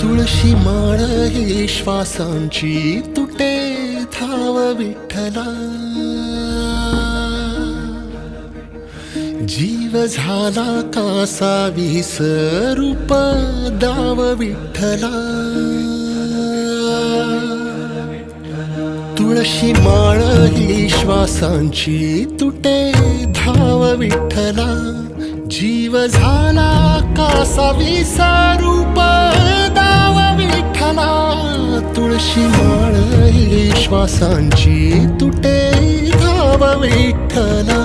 तुळशी माळ ही श्वासांची तुटे धाव विठ्ठला, जीव झाला कासा विसरूप दाव विठ्ठला. तुळशी माळ ही श्वासांची तुटे धाव विठ्ठला, जीव झाला कासा विसरूप दाव विठ्ठला. तुळशी माळ ही श्वासांची तुटे धाव विठ्ठला.